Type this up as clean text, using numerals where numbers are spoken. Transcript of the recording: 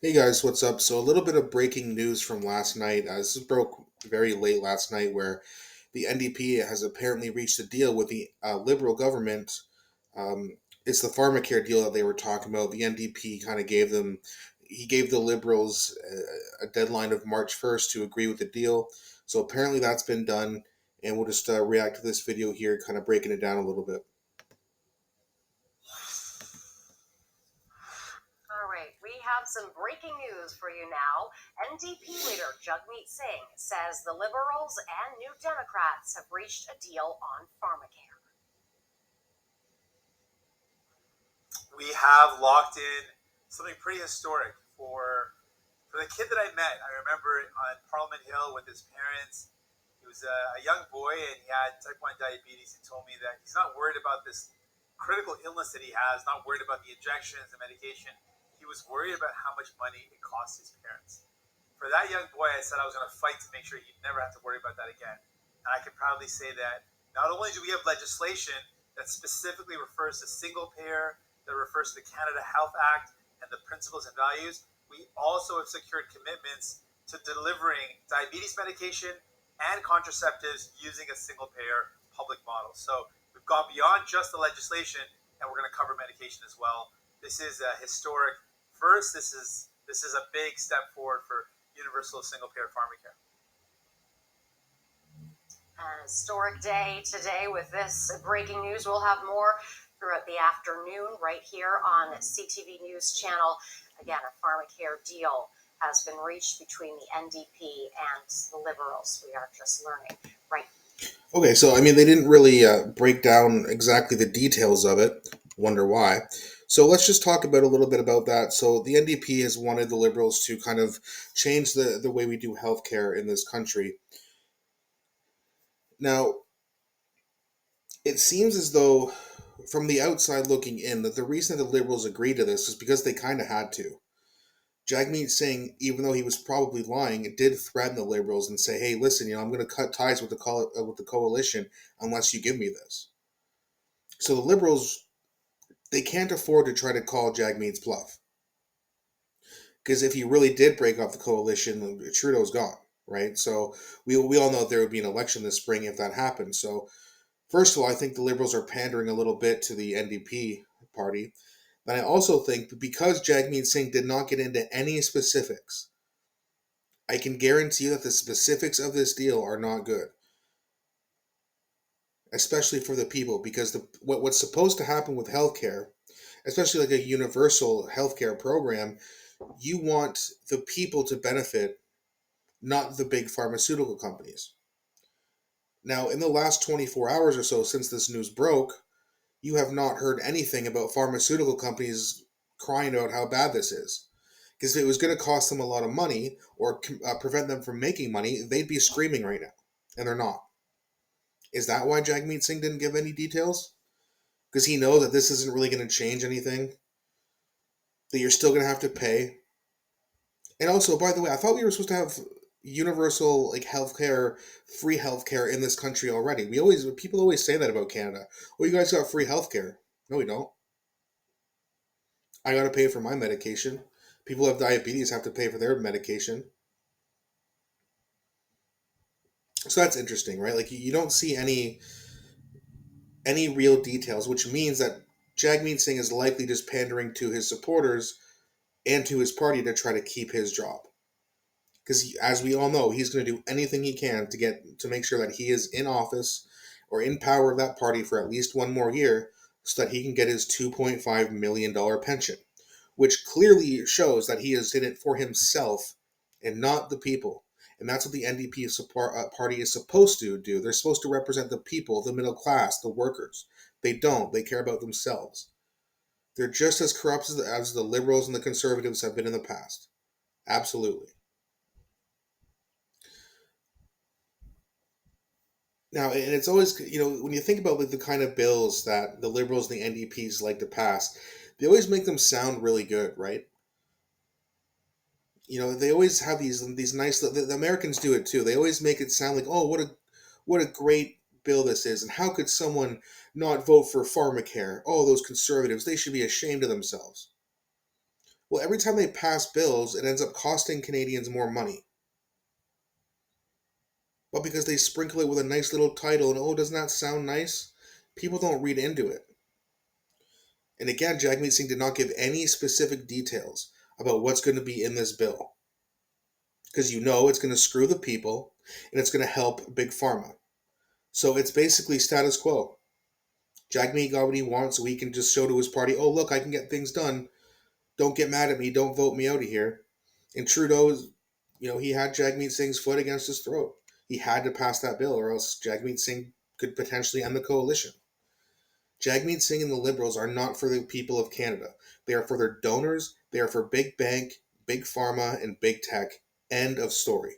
Hey guys, what's up? So a little bit of breaking news from last night. This broke very late last night, where the NDP has apparently reached a deal with the Liberal government. Um, it's the pharmacare deal that they were talking about. The NDP kind of he gave the Liberals a deadline of March 1st to agree with the deal. So apparently that's been done, and we'll just react to this video here, kind of breaking it down a little bit. All right, we have some breaking news for you now. NDP leader Jagmeet Singh says the Liberals and New Democrats have reached a deal on pharmacare. We have locked in something pretty historic for the kid that I met. I remember on Parliament Hill with his parents. He was a young boy and he had type 1 diabetes. He told me that he's not worried about this critical illness that he has, not worried about the injections and medication. He was worried about how much money it cost his parents. For that young boy, I said I was going to fight to make sure he'd never have to worry about that again. And I can proudly say that not only do we have legislation that specifically refers to single payer, that refers to the Canada Health Act and the principles and values, we also have secured commitments to delivering diabetes medication and contraceptives using a single payer public model. So we've gone beyond just the legislation, and we're going to cover medication as well. This is a historic first. This is a big step forward for universal single payer pharmacare. An historic day today with this breaking news. We'll have more throughout the afternoon right here on CTV News Channel. Again, a pharmacare deal has been reached between the NDP and the Liberals. We are just learning right. Okay, so I mean, they didn't really break down exactly the details of it. Wonder why. So let's just talk about a little bit about that. So the NDP has wanted the Liberals to kind of change the way we do healthcare in this country. Now, it seems as though, from the outside looking in, that the reason that the Liberals agreed to this is because they kind of had to. Jagmeet Singh, even though he was probably lying, did threaten the Liberals and say, "Hey, listen, I'm going to cut ties with the coalition unless you give me this." So the Liberals, they can't afford to try to call Jagmeet's bluff, because if he really did break off the coalition, Trudeau's gone, right? So we all know there would be an election this spring if that happened. So first of all, I think the Liberals are pandering a little bit to the NDP party. And I also think that because Jagmeet Singh did not get into any specifics, I can guarantee that the specifics of this deal are not good, especially for the people, because what's supposed to happen with healthcare, especially like a universal healthcare program, you want the people to benefit, not the big pharmaceutical companies. Now, in the last 24 hours or so since this news broke, you have not heard anything about pharmaceutical companies crying out how bad this is. Because if it was going to cost them a lot of money or prevent them from making money, they'd be screaming right now. And they're not. Is that why Jagmeet Singh didn't give any details? Because he knows that this isn't really going to change anything? That you're still going to have to pay? And also, by the way, I thought we were supposed to have universal like healthcare, free healthcare in this country already. People always say that about Canada. Well, you guys got free healthcare. No, we don't. I got to pay for my medication. People who have diabetes have to pay for their medication. So that's interesting, right? Like you don't see any real details, which means that Jagmeet Singh is likely just pandering to his supporters and to his party to try to keep his job. Because as we all know, he's going to do anything he can to make sure that he is in office or in power of that party for at least one more year, so that he can get his $2.5 million pension, which clearly shows that he is in it for himself and not the people. And that's what the NDP party is supposed to do. They're supposed to represent the people, the middle class, the workers. They don't. They care about themselves. They're just as corrupt as the liberals and the conservatives have been in the past. Absolutely. Now, and it's always, when you think about like the kind of bills that the liberals and the NDPs like to pass, they always make them sound really good, right? They always have these nice. The Americans do it too. They always make it sound like, oh, what a great bill this is, and how could someone not vote for pharmacare? Oh, those conservatives, they should be ashamed of themselves. Well, every time they pass bills, it ends up costing Canadians more money. But because they sprinkle it with a nice little title and, oh, doesn't that sound nice? People don't read into it. And again, Jagmeet Singh did not give any specific details about what's going to be in this bill. Because you know it's going to screw the people and it's going to help Big Pharma. So it's basically status quo. Jagmeet got what he wants so he can just show to his party, oh, look, I can get things done. Don't get mad at me. Don't vote me out of here. And Trudeau's, he had Jagmeet Singh's foot against his throat. He had to pass that bill, or else Jagmeet Singh could potentially end the coalition. Jagmeet Singh and the Liberals are not for the people of Canada. They are for their donors, they are for big bank, big pharma, and big tech. End of story.